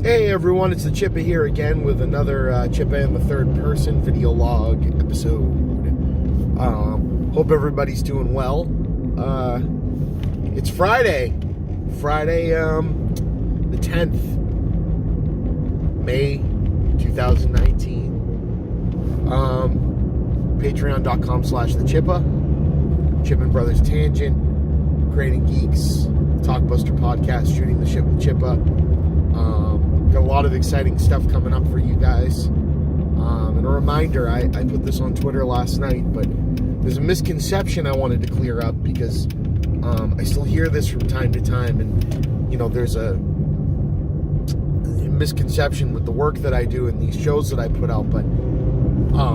Hey everyone, it's the Chippa here again with another Chippa in the third person video log episode. Hope everybody's doing well. It's Friday, the 10th, May 2019. Patreon.com/thechippa, Chippa Brothers Tangent, Creating Geeks, Talkbuster Podcast, Shooting the Shit with Chippa. Got a lot of exciting stuff coming up for you guys. And a reminder, I put this on Twitter last night, but there's a misconception I wanted to clear up because I still hear this from time to time, and there's a misconception with the work that I do and these shows that I put out. But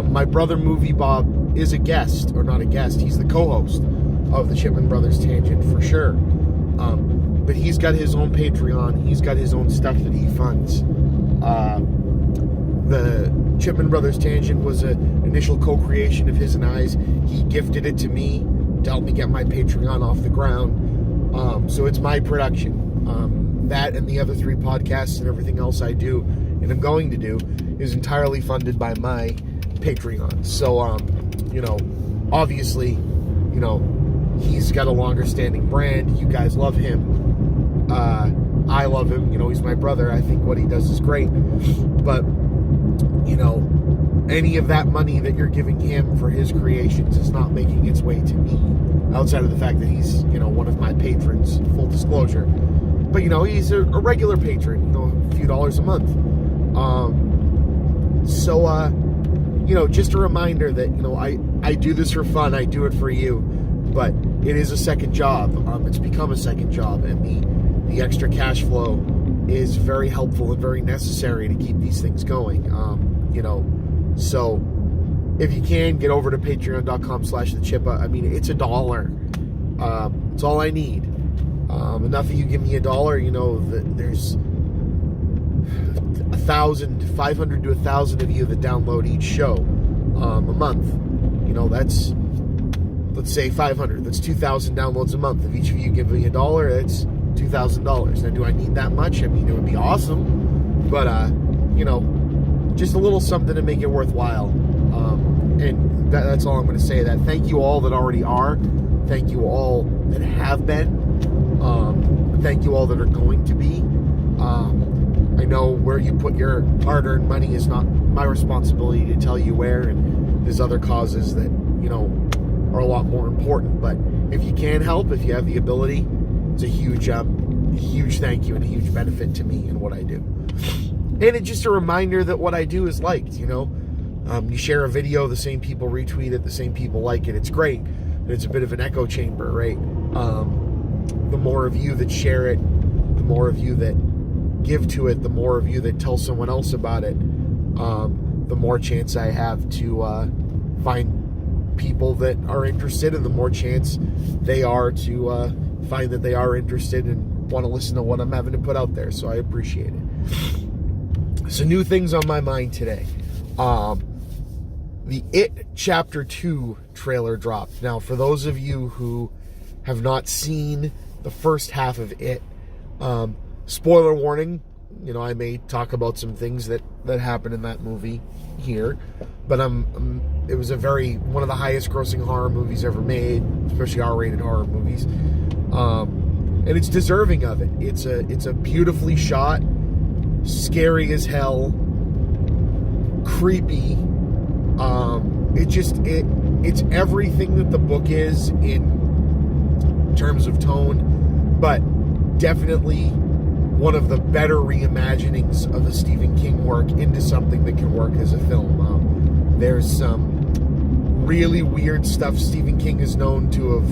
my brother Movie Bob is a guest, or not a guest, he's the co-host of the Chippa Brothers Tangent for sure. But he's got his own Patreon. He's got his own stuff that he funds. The Chippa Brothers Tangent was an initial co-creation of his and I's. He gifted it to me to help me get my Patreon off the ground. So it's my production. That and the other 3 podcasts and everything else I do and I'm going to do is entirely funded by my Patreon. So, obviously, he's got a longer standing brand. You guys love him. I love him. He's my brother. I think what he does is great. But, any of that money that you're giving him for his creations is not making its way to me. Outside of the fact that he's, one of my patrons, full disclosure. But, he's a regular patron, a few dollars a month. Just a reminder that, I do this for fun. I do it for you. But it is a second job. It's become a second job, and the extra cash flow is very helpful and very necessary to keep these things going. So if you can, get over to patreon.com/thechippa. I mean, it's $1. It's all I need. Enough of you give me $1, there's 500 to 1,000 of you that download each show a month. That's, let's say 500. That's 2,000 downloads a month. If each of you give me $1, that's $2,000. Now, do I need that much? I mean, it would be awesome, but just a little something to make it worthwhile. And that's all I'm going to say. That thank you all that already are. Thank you all that have been. Thank you all that are going to be. I know where you put your hard-earned money is not my responsibility to tell you where, and there's other causes that are a lot more important. But if you can help, if you have the ability, it's a huge thank you and a huge benefit to me and what I do. And it's just a reminder that what I do is liked. You share a video, the same people retweet it, the same people like it. It's great. And it's a bit of an echo chamber, right? The more of you that share it, the more of you that give to it, the more of you that tell someone else about it, the more chance I have to find people that are interested, and the more chance they are to find that they are interested and want to listen to what I'm having to put out there. So I appreciate it. So new things on my mind today. The It Chapter 2 trailer dropped. Now, for those of you who have not seen the first half of It, spoiler warning, I may talk about some things that happened in that movie here, but it was one of the highest grossing horror movies ever made, especially R-rated horror movies, and it's deserving of it. It's a beautifully shot, scary as hell, creepy. It's everything that the book is in terms of tone, but definitely one of the better reimaginings of a Stephen King work into something that can work as a film. There's some really weird stuff. Stephen King is known to have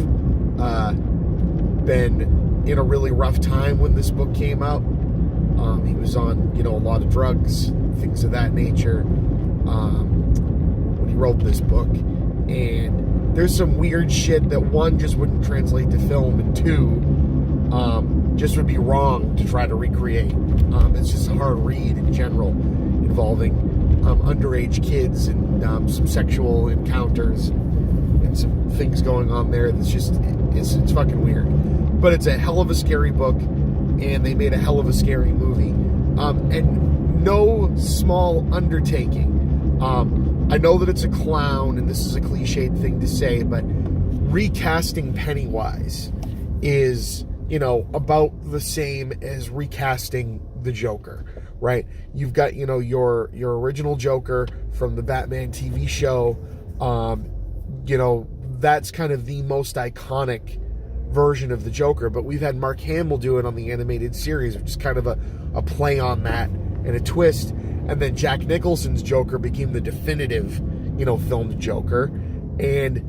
been in a really rough time when this book came out. He was on, a lot of drugs, things of that nature, when he wrote this book. And there's some weird shit that, one, just wouldn't translate to film, and 2, just would be wrong to try to recreate. It's just a hard read in general, involving underage kids and some sexual encounters and some things going on there. It's fucking weird. But it's a hell of a scary book, and they made a hell of a scary movie. And no small undertaking. I know that it's a clown, and this is a cliched thing to say, but recasting Pennywise is, about the same as recasting the Joker, right? You've got, your original Joker from the Batman TV show. That's kind of the most iconic version of the Joker, but we've had Mark Hamill do it on the animated series, which is kind of a play on that and a twist. And then Jack Nicholson's Joker became the definitive, filmed Joker. And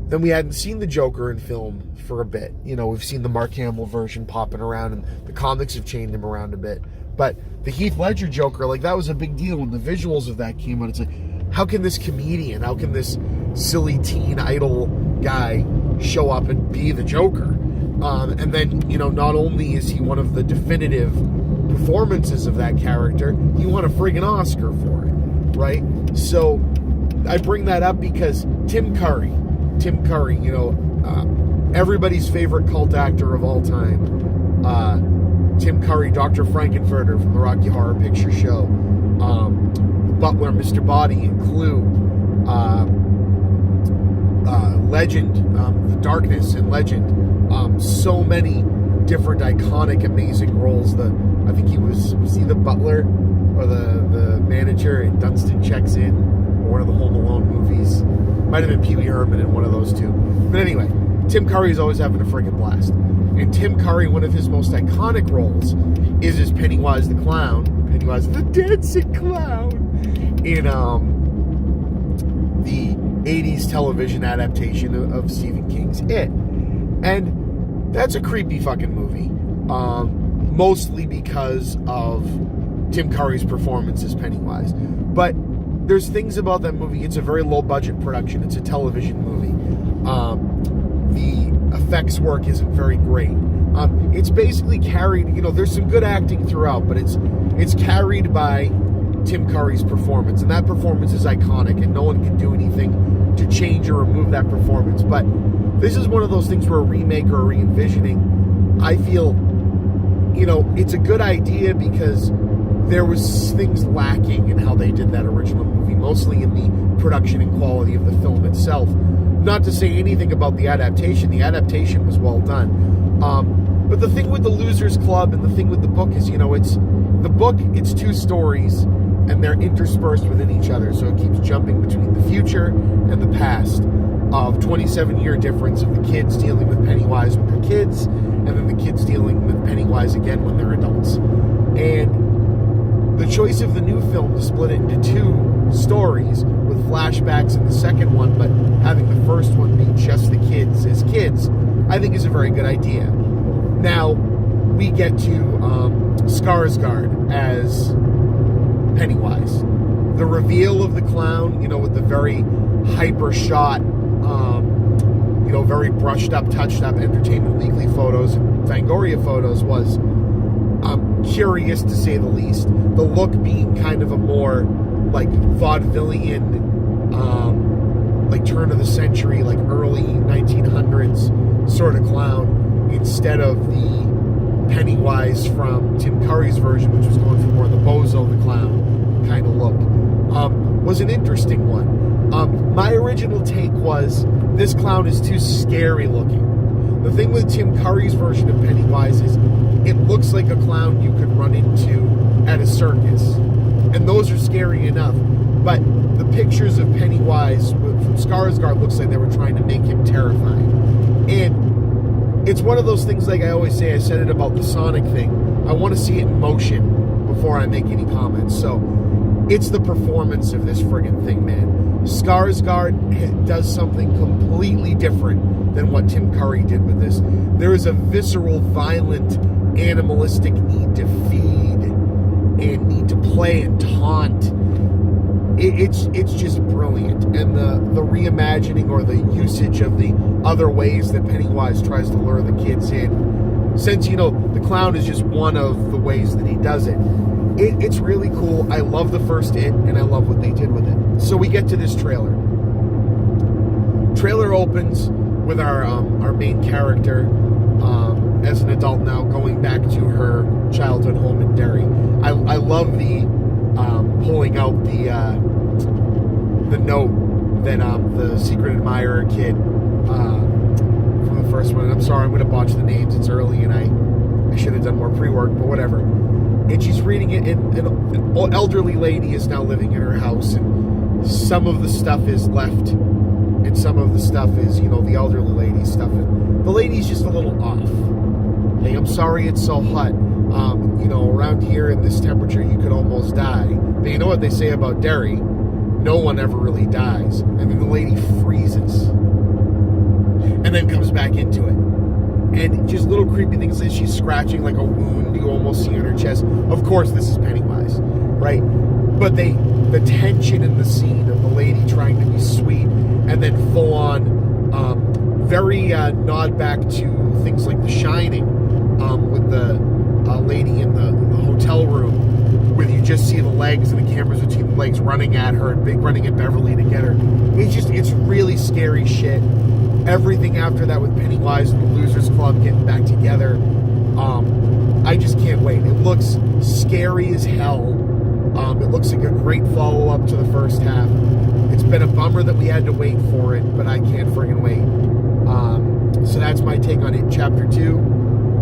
then we hadn't seen the Joker in film for a bit. We've seen the Mark Hamill version popping around, and the comics have changed him around a bit. But the Heath Ledger Joker, that was a big deal when the visuals of that came out. It's like, how can this comedian, how can this silly teen idol guy show up and be the Joker? And then, not only is he one of the definitive performances of that character, he won a friggin' Oscar for it, right? So I bring that up because Tim Curry, everybody's favorite cult actor of all time, Tim Curry, Dr. Frankenfurter from the Rocky Horror Picture Show, the Butler, Mr. Body, and Clue, Legend, The Darkness and Legend, so many different iconic, amazing roles. I think he was he the butler or the manager in Dunstan Checks In, or one of the Home Alone movies. Might have been Pee Wee Herman in one of those two. But anyway, Tim Curry's always having a friggin' blast. And Tim Curry, one of his most iconic roles is as Pennywise the Clown, Pennywise the Dancing Clown, in the 80s television adaptation of Stephen King's It. And that's a creepy fucking movie. Mostly because of Tim Curry's performance as Pennywise. But there's things about that movie. It's a very low-budget production. It's a television movie. The effects work isn't very great. It's basically carried, there's some good acting throughout, but it's carried by Tim Curry's performance. And that performance is iconic, and no one can do anything to change or remove that performance. But this is one of those things where a remake or a re-envisioning, I feel, it's a good idea because there was things lacking in how they did that original movie, mostly in the production and quality of the film itself. Not to say anything about the adaptation. The adaptation was well done. But the thing with the Losers Club and the thing with the book is, it's two stories, and they're interspersed within each other, so it keeps jumping between the future and the past. Of 27-year difference of the kids dealing with Pennywise when they're kids, and then the kids dealing with Pennywise again when they're adults. And the choice of the new film to split it into two stories with flashbacks in the second one, but having the first one be just the kids as kids, I think is a very good idea. Now, we get to Skarsgård as Pennywise. The reveal of the clown, with the very hyper shot, very brushed up, touched up Entertainment Weekly photos and Fangoria photos was curious to say the least. The look being kind of a more vaudevillian, turn of the century, early 1900s sort of clown, instead of the Pennywise from Tim Curry's version, which was going for more the Bozo the Clown kind of look, was an interesting one. My original take was, this clown is too scary looking. The thing with Tim Curry's version of Pennywise is, it looks like a clown you could run into at a circus. And those are scary enough. But the pictures of Pennywise from Skarsgård looks like they were trying to make him terrifying. And it's one of those things, like I always say, I said it about the Sonic thing, I want to see it in motion before I make any comments. So, it's the performance of this friggin' thing, man. Skarsgård does something completely different than what Tim Curry did with this. There is a visceral, violent, animalistic need to feed and need to play and taunt. It's just brilliant. And the reimagining or the usage of the other ways that Pennywise tries to lure the kids in, since, the clown is just one of the ways that he does it. It's really cool. I love the first It, and I love what they did with it. So we get to this trailer. Trailer opens with our main character as an adult now going back to her childhood home in Derry. I I love the pulling out the note that the secret admirer kid from the first one. And I'm sorry, I'm going to botch the names. It's early, and I should have done more pre-work, but whatever. And she's reading it, and an elderly lady is now living in her house, and some of the stuff is left, and some of the stuff is, the elderly lady's stuff. And the lady's just a little off. Hey, I'm sorry it's so hot. Around here in this temperature, you could almost die. But you know what they say about Derry? No one ever really dies. And then the lady freezes. And then comes back into it. And just little creepy things that she's scratching like a wound you almost see on her chest. Of course, this is Pennywise, right? But the tension in the scene of the lady trying to be sweet and then full on, very nod back to things like The Shining, with the lady in the hotel room, where you just see the legs and the cameras between the legs running at her and running at Beverly to get her. It's really scary shit. Everything after that with Pennywise and the Losers Club getting back together, I just can't wait. It looks scary as hell. It looks like a great follow-up to the first half. It's been a bummer that we had to wait for it, but I can't friggin' wait. So that's my take on it. Chapter 2.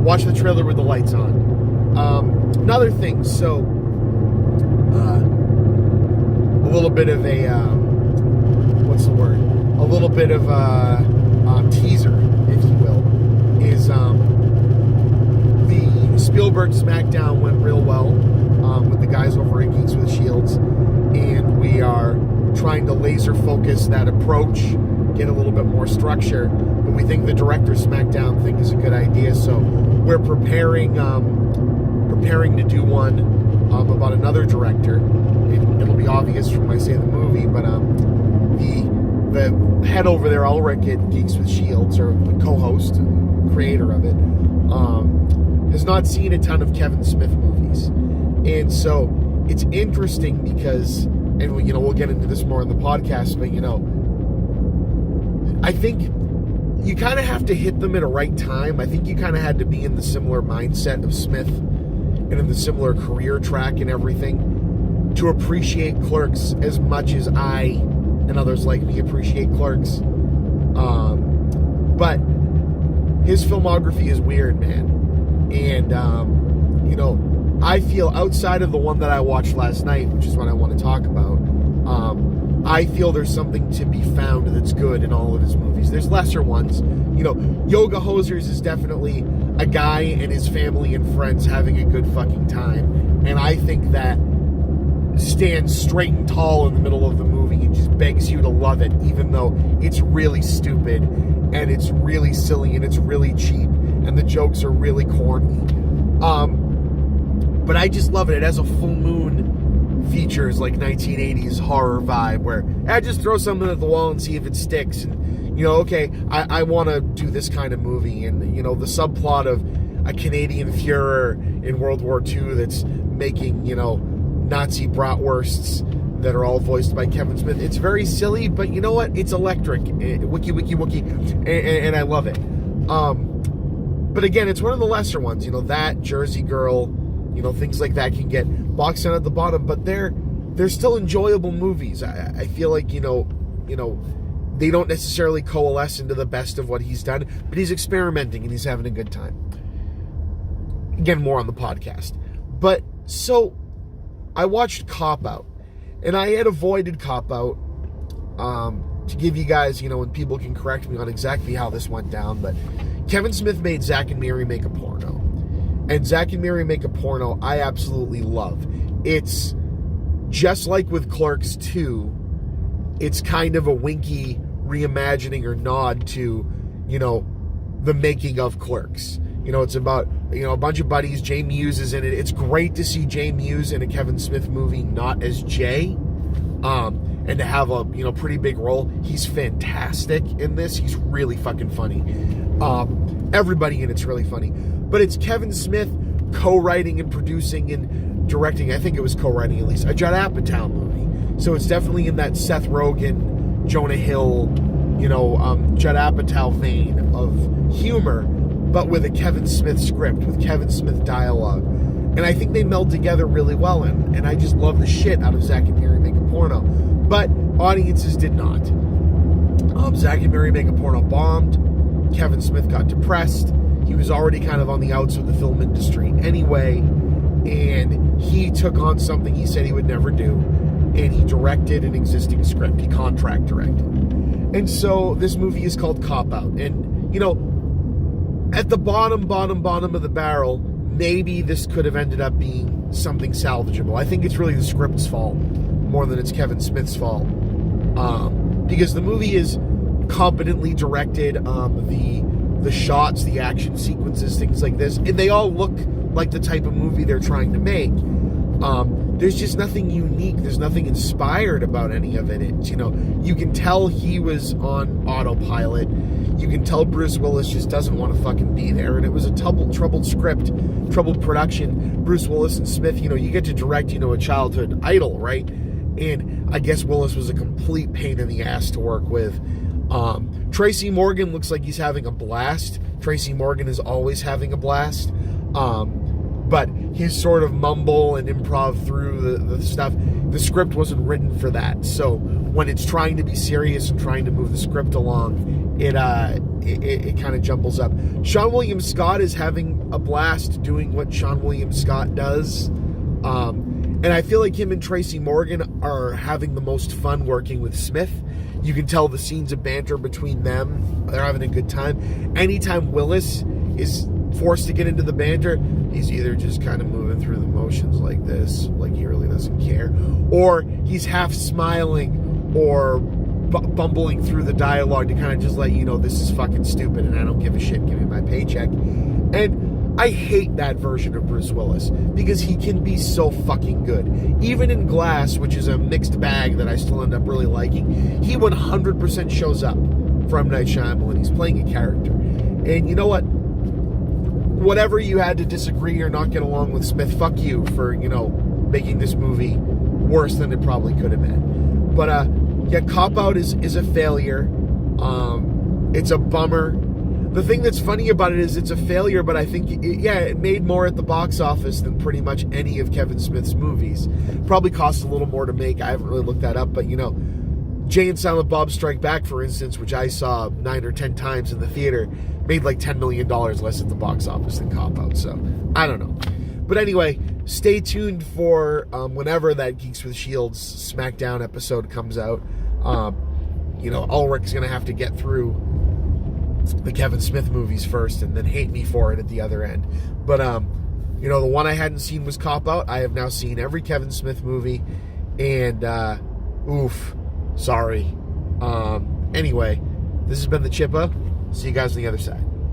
Watch the trailer with the lights on. Another thing, so a little bit of a what's the word? A little bit of a teaser, if you will, is the Spielberg Smackdown went real well with the guys over at Geeks with Shields, and we are trying to laser focus that approach, get a little bit more structure. But we think the director Smackdown thing is a good idea, so we're preparing to do one about another director. It'll be obvious from when I say the movie, but the head over there, Ulrich at Geeks with Shields, or the co-host, creator of it, has not seen a ton of Kevin Smith movies, and so it's interesting because, and we'll get into this more in the podcast, but I think you kind of have to hit them at a right time. I think you kind of had to be in the similar mindset of Smith and in the similar career track and everything to appreciate Clerks as much as I and others like me appreciate Clerks. But his filmography is weird, man. And, I feel outside of the one that I watched last night, which is what I want to talk about, I feel there's something to be found that's good in all of his movies. There's lesser ones. Yoga Hosers is definitely a guy and his family and friends having a good fucking time. And I think that stands straight and tall in the middle of the movie and just begs you to love it, even though it's really stupid and it's really silly and it's really cheap and the jokes are really corny. But I just love it. It has a full moon features like 1980s horror vibe where I just throw something at the wall and see if it sticks. And, okay, I want to do this kind of movie. And, the subplot of a Canadian Führer in World War II that's making, Nazi bratwursts that are all voiced by Kevin Smith. It's very silly, but you know what? It's electric. Wookie, wookie, wookie. And I love it. But again, it's one of the lesser ones. That, Jersey Girl, things like that can get boxed down at the bottom, but they're still enjoyable movies. I feel like, they don't necessarily coalesce into the best of what he's done, but he's experimenting and he's having a good time. Again, more on the podcast. But, so, I watched Cop Out, and I had avoided Cop Out to give you guys, and people can correct me on exactly how this went down, but Kevin Smith made Zack and Miri Make a Porno. And Zack and Miri Make a Porno, I absolutely love. It's just like with Clerks 2, it's kind of a winky reimagining or nod to, the making of Clerks. It's about, a bunch of buddies. Jay Muse is in it. It's great to see Jay Muse in a Kevin Smith movie, not as Jay, and to have a, pretty big role. He's fantastic in this. He's really fucking funny. Everybody in it's really funny. But it's Kevin Smith co-writing and producing and directing, I think it was co-writing at least, a Judd Apatow movie. So it's definitely in that Seth Rogen, Jonah Hill, Judd Apatow vein of humor, but with a Kevin Smith script, with Kevin Smith dialogue. And I think they meld together really well, and I just love the shit out of Zack and Miri Make a Porno. But audiences did not. Zack and Miri Make a Porno bombed. Kevin Smith got depressed. He was already kind of on the outs of the film industry anyway, and he took on something he said he would never do, and he directed an existing script. He contract directed. And so this movie is called Cop Out. And, you know, at the bottom of the barrel, maybe this could have ended up being something salvageable. I think it's really the script's fault more than it's Kevin Smith's fault. Because the movie is competently directed, the shots, the action sequences, things like this, and they all look like the type of movie they're trying to make. There's just nothing unique. There's nothing inspired about any of it. It's, you know, you can tell he was on autopilot. You can tell Bruce Willis just doesn't want to fucking be there. And it was a troubled script, troubled production. Bruce Willis and Smith, you know, you get to direct, you know, a childhood idol, right? And I guess Willis was a complete pain in the ass to work with. Tracy Morgan looks like he's having a blast. Tracy Morgan is always having a blast. But his sort of mumble and improv through the stuff, the script wasn't written for that. So when it's trying to be serious and trying to move the script along, it kind of jumbles up. Sean William Scott is having a blast doing what Sean William Scott does. And I feel like him and Tracy Morgan are having the most fun working with Smith. You can tell the scenes of banter between them. They're having a good time. Anytime Willis is forced to get into the banter, he's either just kind of moving through the motions like this, like he really doesn't care, or he's half smiling or bumbling through the dialogue to kind of just let you know this is fucking stupid and I don't give a shit, give me my paycheck. And I hate that version of Bruce Willis because he can be so fucking good. Even in Glass, which is a mixed bag that I still end up really liking, he 100% shows up for M. Night Shyamalan. He's playing a character. And you know what? Whatever you had to disagree or not get along with Smith, fuck you for, you know, making this movie worse than it probably could have been. But, yeah, Cop Out is a failure. It's a bummer. The thing that's funny about it is it's a failure, but I think, it made more at the box office than pretty much any of Kevin Smith's movies. Probably cost a little more to make. I haven't really looked that up, but, you know, Jay and Silent Bob Strike Back, for instance, which I saw 9 or 10 times in the theater, made like $10 million less at the box office than Cop Out. So, I don't know. But anyway, stay tuned for whenever that Geeks with Shields SmackDown episode comes out. You know, Ulrich's going to have to get through the Kevin Smith movies first and then hate me for it at the other end. But, you know, the one I hadn't seen was Cop Out. I have now seen every Kevin Smith movie. And, sorry. Anyway, this has been the Chippa. See you guys on the other side.